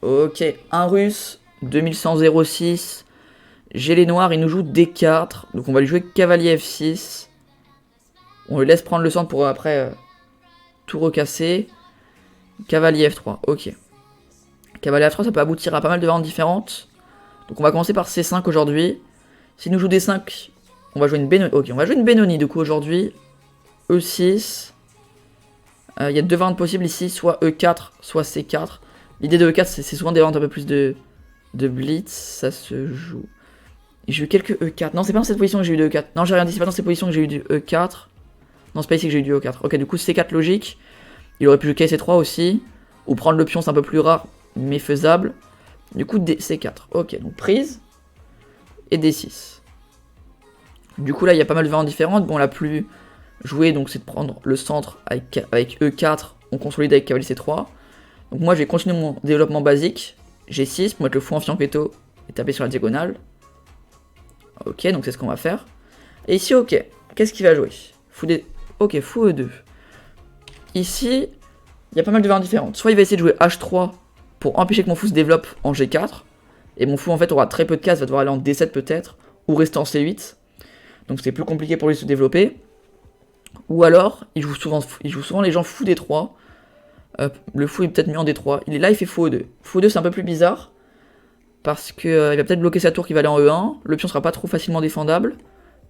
Ok, un russe, 2106. J'ai les noirs, il nous joue D4. Donc on va lui jouer cavalier F6. On le laisse prendre le centre pour après tout recasser. Cavalier F3, ok. Cavalier F3, ça peut aboutir à pas mal de variantes différentes. Donc on va commencer par C5 aujourd'hui. S'il nous joue D5, on va jouer une Benoni. Ok, on va jouer une Benoni du coup aujourd'hui. E6. Il y a deux variantes possibles ici, soit E4, soit C4. L'idée de E4, c'est souvent des variantes un peu plus de blitz. Ça se joue. J'ai eu quelques E4. Non, c'est pas dans cette position que j'ai eu de E4. Non, j'ai rien dit, c'est pas dans cette position que j'ai eu du E4. Non, c'est pas ici que j'ai eu du E4. Ok, du coup, C4 logique. Il aurait pu jouer C3 aussi. Ou prendre le pion, c'est un peu plus rare, mais faisable. Du coup, C4. Ok, donc prise. Et D6. Du coup, là, il y a pas mal de variantes différentes. Bon, la plus jouée, donc, c'est de prendre le centre avec E4. On consolide avec cavalier C3. Donc, moi, je vais continuer mon développement basique. G6 pour mettre le fou en fianchetto et taper sur la diagonale. Ok, donc c'est ce qu'on va faire. Et ici, ok. Qu'est-ce qu'il va jouer? Ok, fou E2. Ici, il y a pas mal de variantes différentes. Soit il va essayer de jouer H3 pour empêcher que mon fou se développe en G4. Et mon fou, en fait, aura très peu de cases, va devoir aller en D7 peut-être. Ou rester en C8. Donc c'est plus compliqué pour lui de se développer. Ou alors, il joue souvent les gens fou D3. Le fou est peut-être mieux en D3. Il est là, il fait fou E2. Fou E2, c'est un peu plus bizarre. Parce qu'il va peut-être bloquer sa tour qui va aller en E1. Le pion sera pas trop facilement défendable.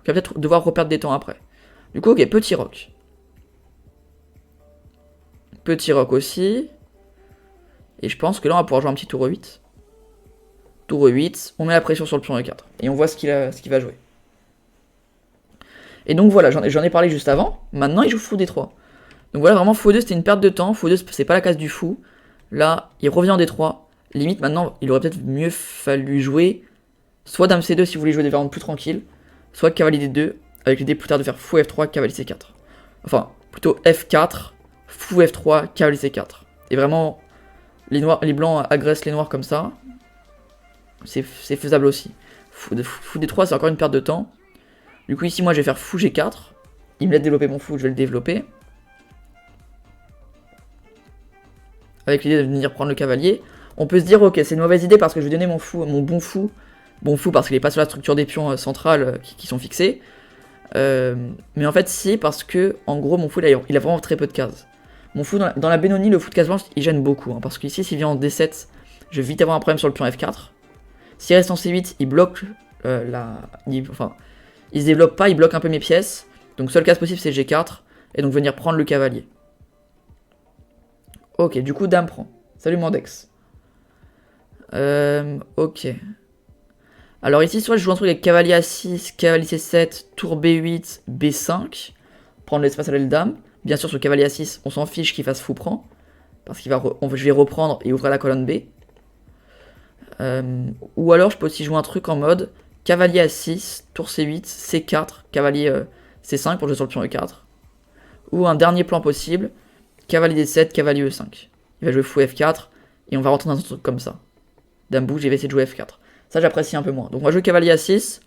Il va peut-être devoir reperdre des temps après. Du coup, ok, petit roc. Petit roc aussi. Et je pense que là, on va pouvoir jouer un petit tour E8. Tour E8, on met la pression sur le pion E4. Et on voit ce qu'il va jouer. Et donc voilà, j'en ai parlé juste avant. Maintenant, il joue fou D3. Donc voilà, vraiment, fou E2, c'était une perte de temps. Fou E2, c'est pas la case du fou. Là, il revient en D3. Limite, maintenant, il aurait peut-être mieux fallu jouer soit Dame C2 si vous voulez jouer des variantes plus tranquilles, soit cavalier D2, avec l'idée plus tard de faire fou F3, cavalier C4. Enfin, plutôt F4, fou F3, cavalier C4. Et vraiment, les blancs agressent les noirs comme ça. C'est faisable aussi. Fou D3, c'est encore une perte de temps. Du coup, ici, moi, je vais faire fou G4. Il me laisse développer mon fou, je vais le développer. Avec l'idée de venir prendre le cavalier. On peut se dire, ok, c'est une mauvaise idée parce que je vais donner mon bon fou. Bon fou parce qu'il est pas sur la structure des pions centrales qui sont fixées. Mais en fait, si, parce que, en gros, mon fou, il a vraiment très peu de cases. Mon fou, dans la Benoni, le fou de case blanche, il gêne beaucoup. Hein, parce qu'ici, s'il vient en D7, je vais vite avoir un problème sur le pion F4. S'il reste en C8, il bloque il se développe pas, il bloque un peu mes pièces. Donc, seule case possible, c'est G4. Et donc, venir prendre le cavalier. Ok, du coup, dame prend. Salut, Mandex. Ok. Alors ici, soit je joue un truc avec cavalier A6, cavalier C7, tour B8, B5. Prendre l'espace à l'aile dame. Bien sûr, sur le cavalier A6, on s'en fiche qu'il fasse fou prend. Parce je vais reprendre et ouvrir la colonne B. Ou alors, je peux aussi jouer un truc en mode cavalier A6, tour C8, C4, cavalier C5 pour jouer sur le pion E4. Ou un dernier plan possible, cavalier D7, cavalier E5. Il va jouer fou F4 et on va rentrer dans un truc comme ça. Dame bouge, il va essayer de jouer F4. Ça, j'apprécie un peu moins. Donc, on va jouer cavalier A6.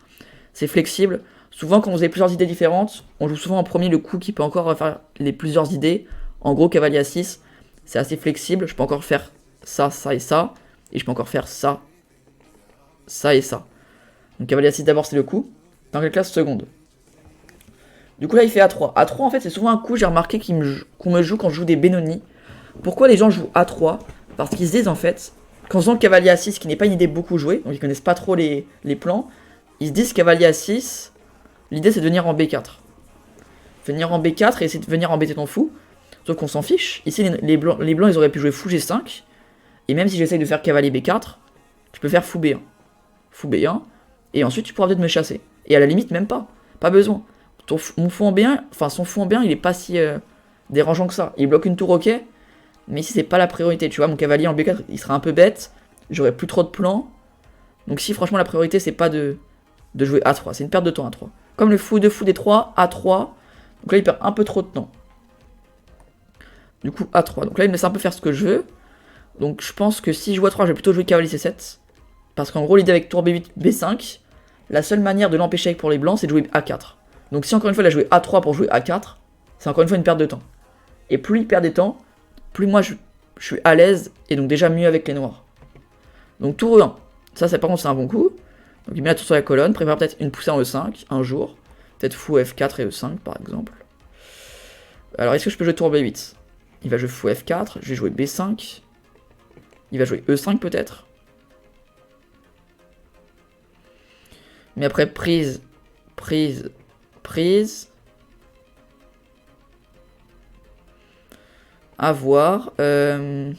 C'est flexible. Souvent, quand vous avez plusieurs idées différentes, on joue souvent en premier le coup qui peut encore faire les plusieurs idées. En gros, cavalier A6, c'est assez flexible. Je peux encore faire ça, ça et ça. Et je peux encore faire ça, ça et ça. Donc, cavalier A6, d'abord, c'est le coup. Dans quelle classe seconde? Du coup, là, il fait A3. A3, en fait, c'est souvent un coup, j'ai remarqué qu'on me joue quand je joue des Benoni. Pourquoi les gens jouent A3? Parce qu'ils se disent, en fait, quand ils ont le cavalier A6, qui n'est pas une idée beaucoup jouée, donc ils connaissent pas trop les plans, ils se disent cavalier A6, l'idée c'est de venir en B4. Venir en B4 et essayer de venir embêter ton fou, sauf qu'on s'en fiche. Ici, les blancs, ils auraient pu jouer fou G5, et même si j'essaye de faire cavalier B4, je peux faire fou B1. Fou B1, et ensuite tu pourras peut-être me chasser. Et à la limite, même pas. Pas besoin. Mon fou en B1, enfin son fou en B1, il est pas si dérangeant que ça. Il bloque une tour, ok. Mais ici, c'est pas la priorité, tu vois, mon cavalier en B4, il sera un peu bête, j'aurai plus trop de plans. Donc si, franchement, la priorité, c'est pas de jouer A3, c'est une perte de temps A3. Comme le fou D3, A3, donc là, il perd un peu trop de temps. Du coup, A3, donc là, il me laisse un peu faire ce que je veux. Donc je pense que si je joue A3, je vais plutôt jouer cavalier C7. Parce qu'en gros, l'idée avec tour B8, B5, la seule manière de l'empêcher pour les blancs, c'est de jouer A4. Donc si encore une fois, il a joué A3 pour jouer A4, c'est encore une fois une perte de temps. Et plus il perd des temps, plus moi je suis à l'aise et donc déjà mieux avec les noirs. Donc tour E1. Ça, par contre, c'est un bon coup. Donc il met la tour sur la colonne, prépare peut-être une poussée en E5, un jour. Peut-être fou F4 et E5, par exemple. Alors, est-ce que je peux jouer tour B8? Il va jouer fou F4, je vais jouer B5. Il va jouer E5, peut-être. Mais après, prise, prise, prise. À voir. Je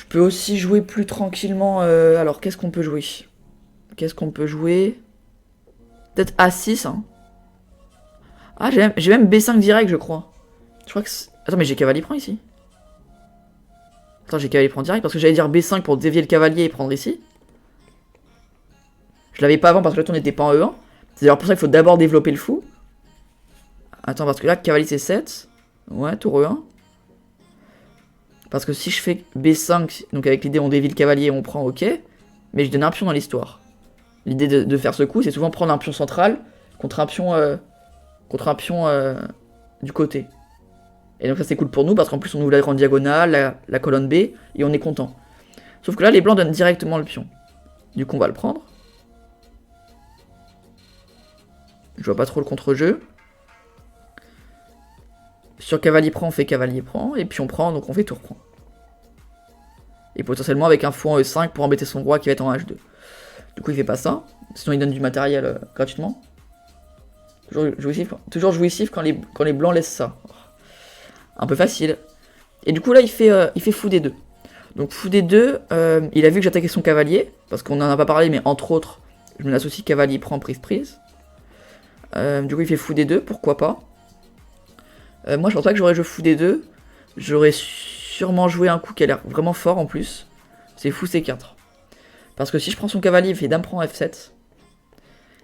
peux aussi jouer plus tranquillement. Alors, qu'est-ce qu'on peut jouer? Qu'est-ce qu'on peut jouer? Peut-être A6. Hein. Ah, j'ai même B5 direct, je crois. Je crois que c'est... Attends, mais j'ai cavalier prend ici. Attends, j'ai cavalier prend direct parce que j'allais dire B5 pour dévier le cavalier et prendre ici. Je l'avais pas avant parce que là, on n'était pas en E1. C'est d'ailleurs pour ça qu'il faut d'abord développer le fou. Attends, parce que là, cavalier C7. Ouais, tour E1. Parce que si je fais B5, donc avec l'idée on dévie le cavalier et on prend, ok. Mais je donne un pion dans l'histoire. L'idée de faire ce coup, c'est souvent prendre un pion central contre un pion, du côté. Et donc ça c'est cool pour nous parce qu'en plus on ouvre la grande diagonale, la colonne B, et on est content. Sauf que là les blancs donnent directement le pion. Du coup on va le prendre. Je vois pas trop le contre-jeu. Sur cavalier prend, on fait cavalier prend, et puis on prend, donc on fait tour prend. Et potentiellement avec un fou en E5 pour embêter son roi qui va être en H2. Du coup il fait pas ça, sinon il donne du matériel gratuitement. Toujours jouissif quand les blancs laissent ça. Un peu facile. Et du coup là il fait fou D2. Donc fou D2, il a vu que j'attaquais son cavalier, parce qu'on en a pas parlé, mais entre autres, je me l'associe cavalier prend, prise, prise. Du coup il fait fou D2, pourquoi pas. Moi je pense pas que j'aurais joué fou D2. J'aurais sûrement joué un coup qui a l'air vraiment fort en plus. C'est fou C4. Parce que si je prends son cavalier, il fait dame prend F7.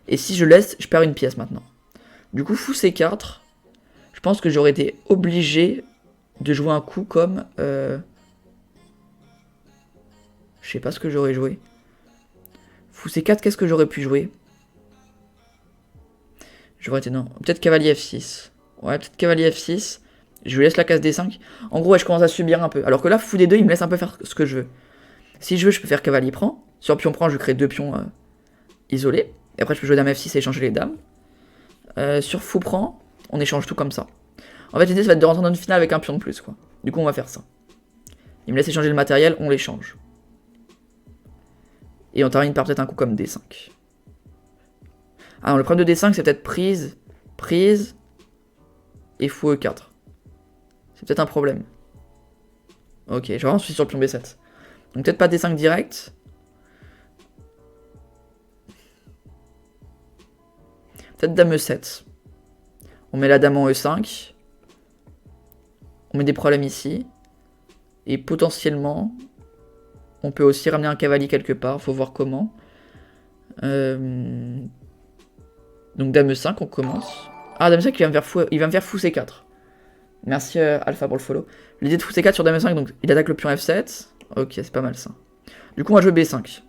Et si je laisse, je perds une pièce maintenant. Du coup fou C4. Je pense que j'aurais été obligé de jouer un coup comme... Je sais pas ce que j'aurais joué. Fou C4, qu'est-ce que j'aurais pu jouer? J'aurais été... Non, peut-être cavalier F6. Ouais, peut-être cavalier F6. Je lui laisse la case D5. En gros, ouais, je commence à subir un peu. Alors que là, fou D2, il me laisse un peu faire ce que je veux. Si je veux, je peux faire cavalier prend. Sur pion prend, je crée deux pions isolés. Et après, je peux jouer dame F6 et échanger les dames. Sur fou prend, on échange tout comme ça. En fait, l'idée, ça va être de rentrer dans une finale avec un pion de plus, quoi. Du coup, on va faire ça. Il me laisse échanger le matériel, on l'échange. Et on termine par peut-être un coup comme D5. Ah non, le problème de D5, c'est peut-être prise, prise, et fou E4. C'est peut-être un problème. Ok, je vais vraiment suis sur le pion B7. Donc peut-être pas D5 direct. Peut-être dame E7. On met la dame en E5. On met des problèmes ici. Et potentiellement, on peut aussi ramener un cavalier quelque part. Faut voir comment. Donc dame E5, on commence. Ah, dame E5, il va me faire fou C4. Merci Alpha pour le follow. L'idée de fou C4 sur dame E5, donc il attaque le pion F7. Ok, c'est pas mal ça. Du coup, on va jouer B5.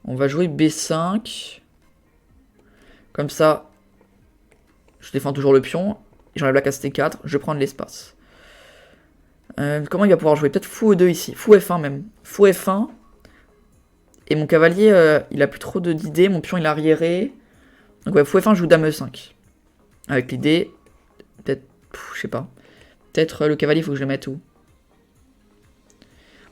On va jouer B5. Comme ça, je défends toujours le pion. J'enlève la case T4, je prends de l'espace. Comment il va pouvoir jouer? Peut-être fou E2 ici. Fou F1 même. Fou F1. Et mon cavalier, il a plus trop d'idées. Mon pion, il a arriéré. Donc ouais, fou F1, je joue dame E5. Avec l'idée... Peut-être... Je sais pas. Peut-être le cavalier, il faut que je le mette où?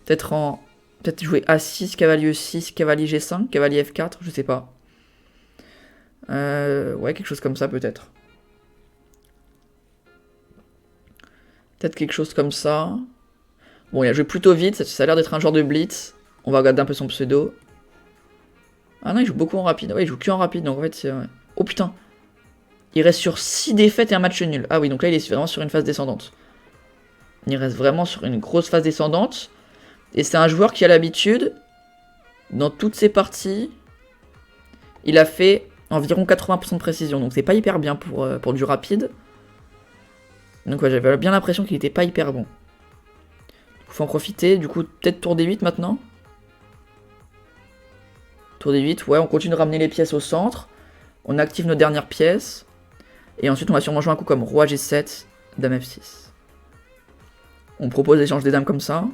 Peut-être en... Peut-être jouer A6, cavalier E6, cavalier G5, cavalier F4, je sais pas. Ouais, quelque chose comme ça, peut-être. Peut-être quelque chose comme ça. Bon, il a joué plutôt vite, ça a l'air d'être un genre de blitz. On va regarder un peu son pseudo. Ah non, il joue beaucoup en rapide. Ouais, il joue que en rapide, donc en fait, c'est... Oh putain! Il reste sur 6 défaites et un match nul. Ah oui, donc là, il est vraiment sur une phase descendante. Il reste vraiment sur une grosse phase descendante. Et c'est un joueur qui a l'habitude, dans toutes ses parties, il a fait environ 80% de précision. Donc c'est pas hyper bien pour du rapide. Donc ouais, j'avais bien l'impression qu'il était pas hyper bon. Faut en profiter. Du coup, peut-être tour D8 maintenant. Tour D8, ouais, on continue de ramener les pièces au centre. On active nos dernières pièces. Et ensuite, on va sûrement jouer un coup comme roi G7, dame F6. On propose d'échanger des dames comme ça.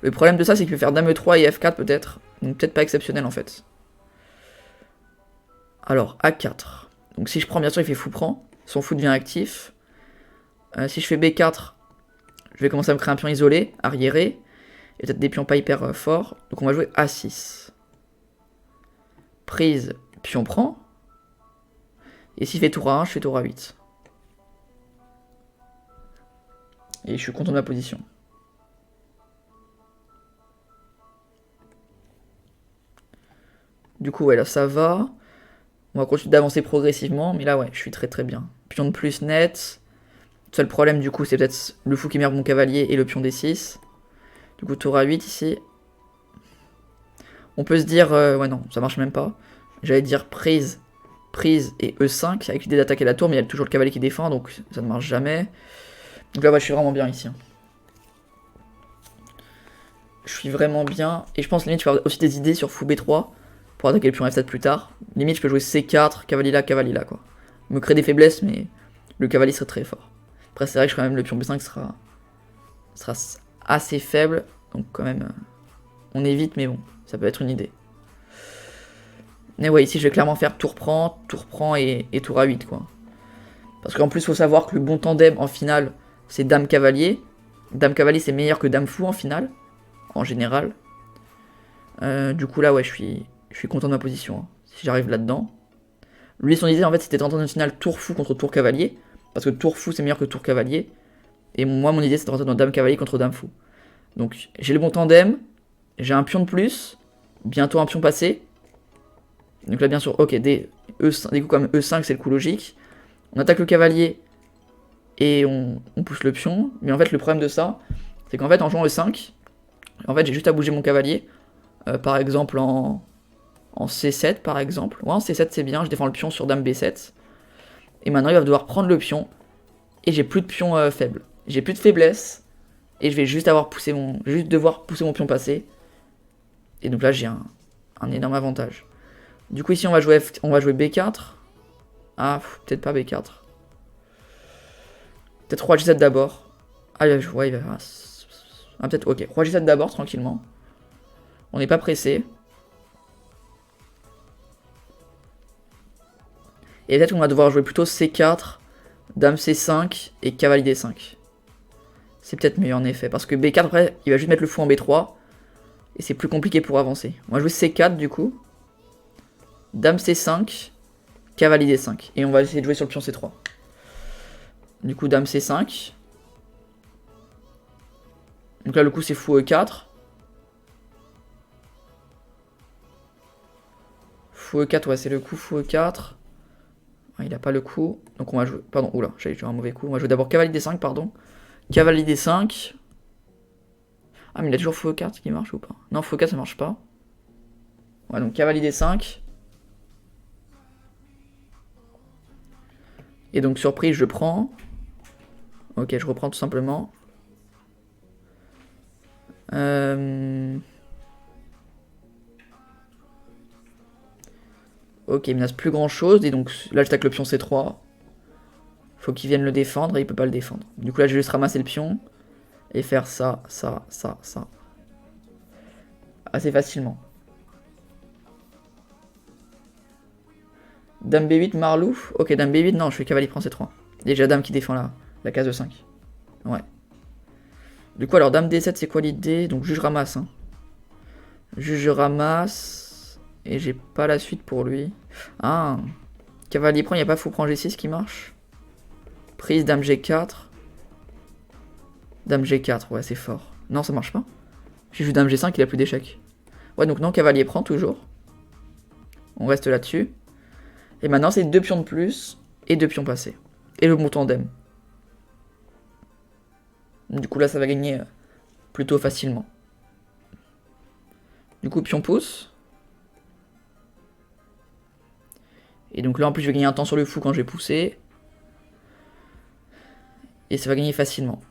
Le problème de ça, c'est qu'il peut faire dame E3 et F4 peut-être. Donc peut-être pas exceptionnel en fait. Alors, A4. Donc si je prends, bien sûr, il fait fou prend. Son fou devient actif. Si je fais B4, je vais commencer à me créer un pion isolé, arriéré. Et peut-être des pions pas hyper forts. Donc on va jouer A6. Prise, pion prend. Et s'il fait tour A1, je fais tour A8. Et je suis content de ma position. Du coup, ouais, là ça va. On va continuer d'avancer progressivement. Mais là, ouais, je suis très très bien. Pion de plus net. Le seul problème, du coup, c'est peut-être le fou qui merde mon cavalier et le pion D6. Du coup, tour A8 ici. On peut se dire... ouais, non, ça marche même pas. J'allais dire prise et E5 avec l'idée d'attaquer la tour, mais il y a toujours le cavalier qui défend, donc ça ne marche jamais. Donc là, ouais, je suis vraiment bien ici. Je suis vraiment bien. Et je pense, limite, je peux avoir aussi des idées sur fou B3 pour attaquer le pion F7 plus tard. Limite, je peux jouer C4, cavalier là, quoi. Me créer des faiblesses, mais le cavalier serait très fort. Après, c'est vrai que quand même le pion B5 sera assez faible, donc quand même, on évite, mais bon, ça peut être une idée. Mais ouais, ici je vais clairement faire tour prend et tour A8 quoi. Parce qu'en plus, il faut savoir que le bon tandem en finale, c'est dame cavalier. Dame cavalier, c'est meilleur que dame fou en finale, en général. Du coup, là, ouais, je suis content de ma position, hein, si j'arrive là-dedans. Lui, son idée, en fait, c'était de rentrer dans une finale tour fou contre tour cavalier. Parce que tour fou, c'est meilleur que tour cavalier. Et moi, mon idée, c'est de rentrer dans dame cavalier contre dame fou. Donc, j'ai le bon tandem. J'ai un pion de plus. Bientôt un pion passé. Donc là, bien sûr, ok, des coups comme E5, c'est le coup logique. On attaque le cavalier et on pousse le pion. Mais en fait, le problème de ça, c'est qu'en fait, en jouant E5, en fait, j'ai juste à bouger mon cavalier. Par exemple, en C7, par exemple. Ouais, en C7, c'est bien, je défends le pion sur dame B7. Et maintenant, il va devoir prendre le pion. Et j'ai plus de pion faible. J'ai plus de faiblesse. Et je vais juste devoir pousser mon pion passé. Et donc là, j'ai un énorme avantage. Du coup, ici, on va jouer B4. Ah, peut-être pas B4. Peut-être Roi G7 d'abord. Ah, ouais, il va... Ah, peut-être, ok. Roi G7 d'abord, tranquillement. On n'est pas pressé. Et peut-être qu'on va devoir jouer plutôt C4, Dame C5 et cavalier D5. C'est peut-être mieux en effet. Parce que B4, après, il va juste mettre le fou en B3. Et c'est plus compliqué pour avancer. On va jouer C4 du coup. Dame C5, cavalier D5. Et on va essayer de jouer sur le pion C3. Du coup, Dame C5. Donc là, le coup, c'est fou E4. Fou E4, ouais, c'est le coup fou E4. Il n'a pas le coup. Donc on va jouer... Pardon, oula, j'allais jouer un mauvais coup. On va jouer d'abord cavalier D5, pardon. Cavalier D5. Ah, mais il a toujours fou E4 qui marche ou pas? Non, fou E4, ça marche pas. Ouais, donc cavalier D5. Et donc, surprise, je prends. Ok, je reprends tout simplement. Ok, il me reste plus grand chose. Et donc là, j'attaque le pion C3. Faut qu'il vienne le défendre et il peut pas le défendre. Du coup, là, je vais juste ramasser le pion. Et faire ça, ça, ça, ça. Assez facilement. Dame B8, Marlou. Ok, Dame B8, non, je fais cavalier prend C3. Déjà Dame qui défend la case de 5. Ouais. Du coup, alors Dame D7, c'est quoi l'idée? Donc, juge ramasse. Hein. Juge, je ramasse. Et j'ai pas la suite pour lui. Ah. Cavalier prend, il n'y a pas fou prend G6 qui marche. Prise, Dame G4. Dame G4, ouais, c'est fort. Non, ça marche pas. J'ai vu Dame G5, il a plus d'échecs. Ouais, donc non, cavalier prend toujours. On reste là-dessus. Et maintenant, c'est 2 pions de plus et 2 pions passés. Et le bon tandem. Du coup, là, ça va gagner plutôt facilement. Du coup, pion pousse. Et donc là, en plus, je vais gagner un temps sur le fou quand je vais pousser. Et ça va gagner facilement.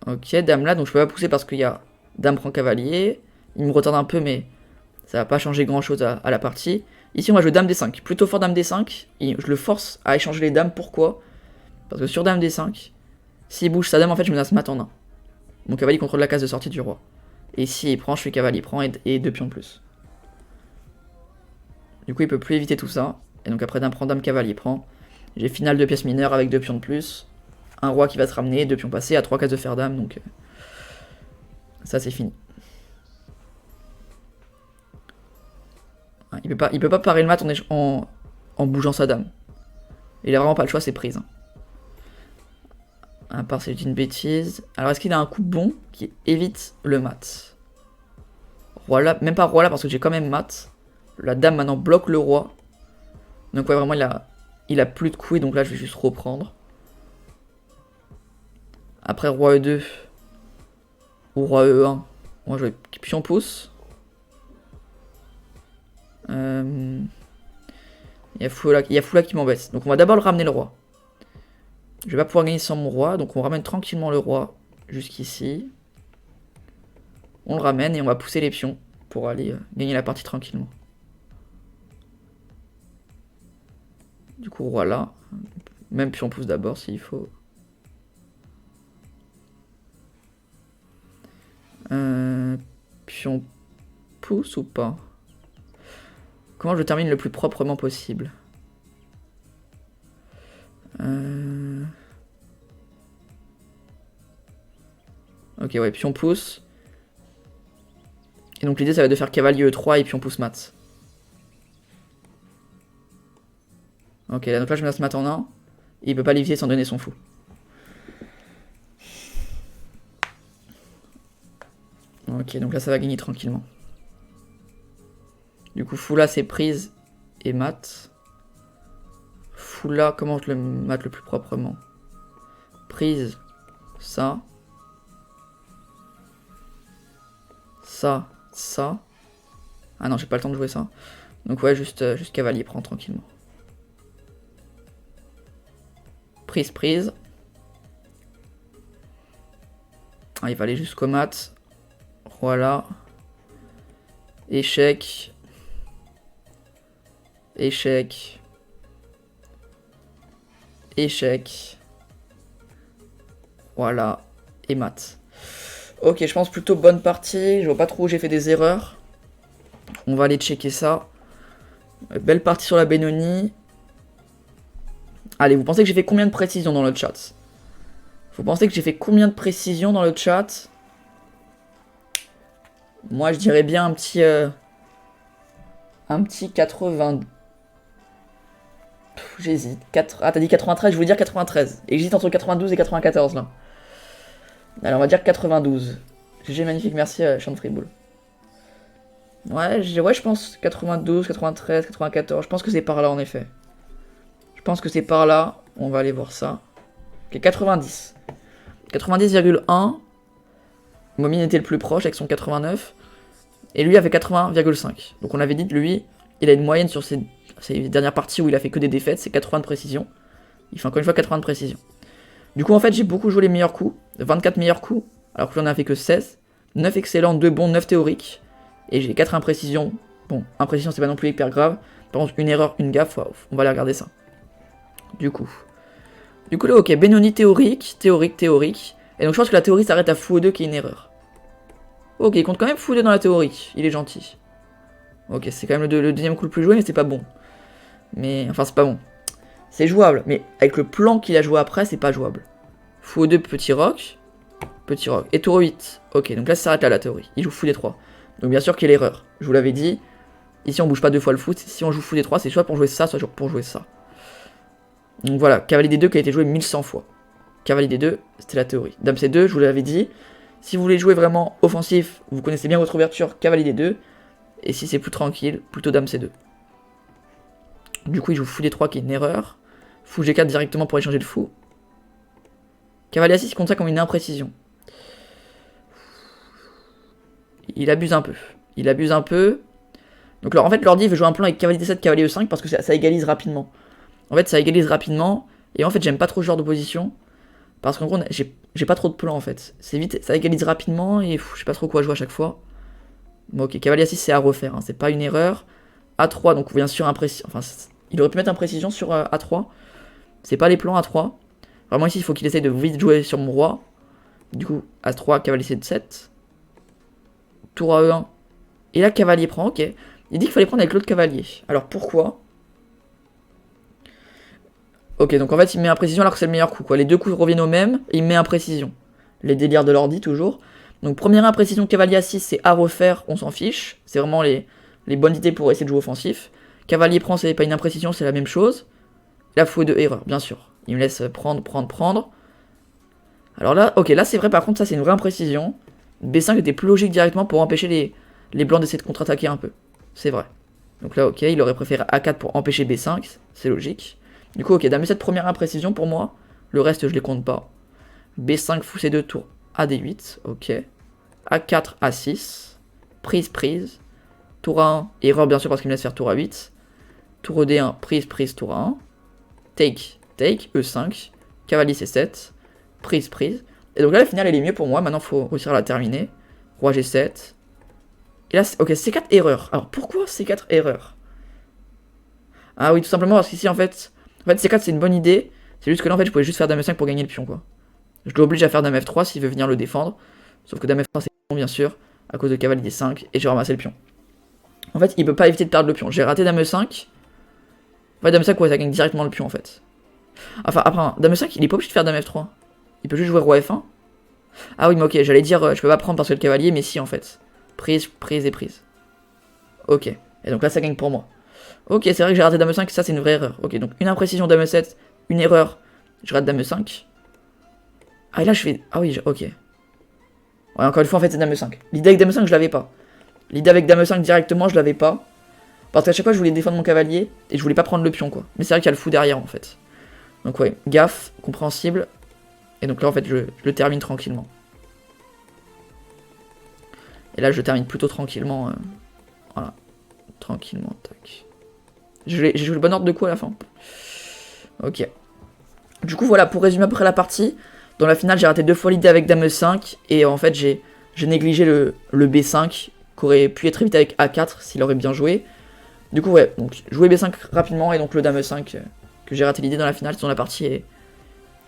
Ok, dame là, donc je peux pas pousser parce qu'il y a dame prend cavalier. Il me retarde un peu, mais ça va pas changer grand chose à la partie. Ici, on va jouer dame D5. Plutôt fort dame D5. Et je le force à échanger les dames. Pourquoi? Parce que sur dame D5, s'il bouge sa dame, en fait, je menace mat en 1. Mon cavalier contrôle la case de sortie du roi. Et s'il prend, je fais cavalier prend et 2 pions de plus. Du coup, il peut plus éviter tout ça. Et donc après dame prend, dame cavalier prend. J'ai finale de pièces mineures avec 2 pions de plus. Un roi qui va se ramener, 2 pions passés à 3 cases de fer dame. Donc ça c'est fini. Il peut pas parer le mat en bougeant sa dame. Il a vraiment pas le choix, c'est prise. À part c'est une bêtise. Alors est-ce qu'il a un coup bon qui évite le mat? Roi là, même pas roi là parce que j'ai quand même mat. La dame maintenant bloque le roi. Donc ouais vraiment il a plus de coups et donc là je vais juste reprendre. Après roi E2 ou roi E1. Moi je vais pion pouce. Il y a fou là qui m'embête. Donc on va d'abord le ramener le roi. Je vais pas pouvoir gagner sans mon roi. Donc on ramène tranquillement le roi jusqu'ici. On le ramène et on va pousser les pions pour aller gagner la partie tranquillement. Du coup roi là. Même pion pouce d'abord s'il faut. Pion pouce ou pas? Comment je termine le plus proprement possible? Ok, ouais, pion pouce. Et donc l'idée ça va être de faire cavalier E3 et pion pouce mat. Ok, là, donc là je menace mat en 1. Et il peut pas l'éviter sans donner son fou. Ok, donc là ça va gagner tranquillement. Du coup, fou là c'est prise et mat. Fou là, comment je le mate le plus proprement? Prise, ça. Ça, ça. Ah non, j'ai pas le temps de jouer ça. Donc ouais, juste cavalier prend tranquillement. Prise, prise. Ah, il va aller jusqu'au mat. Voilà. Échec. Échec. Échec. Voilà. Et mat. Ok, je pense plutôt bonne partie. Je vois pas trop où j'ai fait des erreurs. On va aller checker ça. Belle partie sur la Benoni. Allez, vous pensez que j'ai fait combien de précisions dans le chat? Vous pensez que j'ai fait combien de précisions dans le chat? Moi, je dirais bien un petit 80. J'hésite. Ah, t'as dit 93, je voulais dire 93. Et j'hésite entre 92 et 94 là. Alors, on va dire 92. GG magnifique, merci, Sean Freebull. Ouais, je pense 92, 93, 94. Je pense que c'est par là en effet. Je pense que c'est par là. On va aller voir ça. Ok, 90. 90,1. Momine était le plus proche avec son 89. Et lui avait 80,5. Donc on avait dit que lui, il a une moyenne sur ses dernières parties où il a fait que des défaites, c'est 80 de précision. Il fait encore une fois 80 de précision. Du coup en fait j'ai beaucoup joué les meilleurs coups. 24 meilleurs coups. Alors que j'en ai fait que 16. 9 excellents, 2 bons, 9 théoriques. Et j'ai 4 imprécisions. Bon, imprécision c'est pas non plus hyper grave. Par contre une erreur, une gaffe, on va aller regarder ça. Du coup là ok, Benoni théorique. Et donc je pense que la théorie s'arrête à fou 2 qui est une erreur. Ok, il compte quand même fou 2 dans la théorie. Il est gentil. Ok, c'est quand même le deuxième coup le plus joué, mais c'est pas bon. Enfin, c'est pas bon. C'est jouable, mais avec le plan qu'il a joué après, c'est pas jouable. Fou 2, petit roc. Petit roc. Et tour 8. Ok, donc là, ça s'arrête là, la théorie. Il joue fou D3. Donc bien sûr qu'il y a l'erreur. Je vous l'avais dit. Ici, on bouge pas 2 fois le foot. Si on joue fou D3, c'est soit pour jouer ça, soit pour jouer ça. Donc voilà, cavalier D2 qui a été joué 1100 fois. Cavalier D2, c'était la théorie. Dame C2, je vous l'avais dit. Si vous voulez jouer vraiment offensif, vous connaissez bien votre ouverture, cavalier D2. Et si c'est plus tranquille, plutôt dame C2. Du coup, il joue fou D3 qui est une erreur. Fou G4 directement pour échanger le fou. Cavalier A6, il compte ça comme une imprécision. Il abuse un peu. Donc alors, en fait, l'ordi veut jouer un plan avec cavalier D7, cavalier E5 parce que ça égalise rapidement. En fait, ça égalise rapidement. Et en fait, j'aime pas trop ce genre de position. Parce qu'en gros, j'ai pas trop de plans en fait. C'est vite, ça égalise rapidement et je sais pas trop quoi jouer à chaque fois. Bon, ok, cavalier A6 c'est à refaire, hein, c'est pas une erreur. A3, donc bien sûr, il aurait pu mettre imprécision sur A3. C'est pas les plans A3. Vraiment ici, il faut qu'il essaye de vite jouer sur mon roi. Du coup, As-3, cavalier C7. Tour à E1. Et là, cavalier prend, ok. Il dit qu'il fallait prendre avec l'autre cavalier. Alors pourquoi? Ok, donc en fait, il met imprécision alors que c'est le meilleur coup, quoi. Les deux coups reviennent au même, et il met imprécision. Les délires de l'ordi, toujours. Donc première imprécision, cavalier A6, c'est à refaire, on s'en fiche. C'est vraiment les bonnes idées pour essayer de jouer offensif. Cavalier prend, c'est pas une imprécision, c'est la même chose. Là, fou de erreur, bien sûr. Il me laisse prendre. Alors là, ok, là c'est vrai, par contre, ça c'est une vraie imprécision. B5 était plus logique directement pour empêcher les blancs d'essayer de contre-attaquer un peu. C'est vrai. Donc là, ok, il aurait préféré A4 pour empêcher B5, c'est logique. Du coup, ok, dame E7, première imprécision pour moi. Le reste, je les compte pas. B5, fou C2, tour A D8, ok. A4, A6. Prise. Tour A1, erreur bien sûr parce qu'il me laisse faire tour A8. Tour D1, prise, tour A1. Take, E5. Cavalier C7. Prise. Et donc là, la finale, elle est mieux pour moi. Maintenant, il faut réussir à la terminer. Roi G7. Et là, ok, C4 erreur. Alors, pourquoi C4 erreur? Ah oui, tout simplement parce qu'ici, en fait, C4, c'est une bonne idée. C'est juste que là, en fait, je pouvais juste faire dame E5 pour gagner le pion, quoi. Je l'oblige à faire dame F3 s'il veut venir le défendre. Sauf que dame F3, c'est bon, bien sûr, à cause de cavalier D5. Et j'ai ramassé le pion. En fait, il peut pas éviter de perdre le pion. J'ai raté dame E5. En fait, dame E5, ouais, ça gagne directement le pion, en fait. Enfin, après, dame E5, il est pas obligé de faire dame F3. Il peut juste jouer roi F1. Ah oui, mais ok, j'allais dire, je peux pas prendre parce que le cavalier, mais si, en fait. Prise. Ok. Et donc là, ça gagne pour moi. Ok, c'est vrai que j'ai raté dame E5, ça, c'est une vraie erreur. Ok, donc une imprécision dame E7, une erreur, je rate dame E5. Ah, et là, je fais... Ah oui, ok. Ouais, encore une fois, en fait, c'est dame E5. L'idée avec dame E5, je l'avais pas. L'idée avec dame E5 directement, je l'avais pas. Parce qu'à chaque fois, je voulais défendre mon cavalier, et je voulais pas prendre le pion, quoi. Mais c'est vrai qu'il y a le fou derrière, en fait. Donc ouais, gaffe, compréhensible. Et donc là, en fait, je le termine tranquillement. Et là, je termine plutôt tranquillement. Voilà. Tranquillement, tac. J'ai joué le bon ordre de coup à la fin. Ok. Du coup, voilà, pour résumer après la partie, dans la finale, j'ai raté 2 fois l'idée avec dame E5. Et en fait, j'ai négligé le B5, qui aurait pu être évité avec A4 s'il aurait bien joué. Du coup, ouais, donc jouer B5 rapidement, et donc le dame E5, que j'ai raté l'idée dans la finale, sinon la partie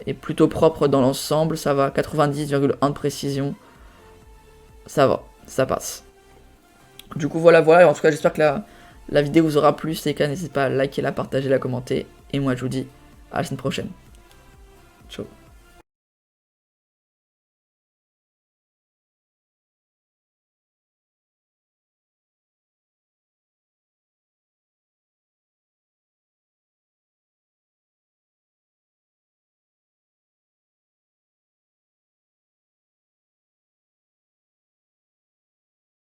est plutôt propre dans l'ensemble. Ça va, 90,1 de précision. Ça va, ça passe. Du coup, voilà, en tout cas, j'espère que la vidéo vous aura plu. Si c'est le cas, n'hésitez pas à liker, la partager, la commenter. Et moi, je vous dis à la semaine prochaine. Ciao.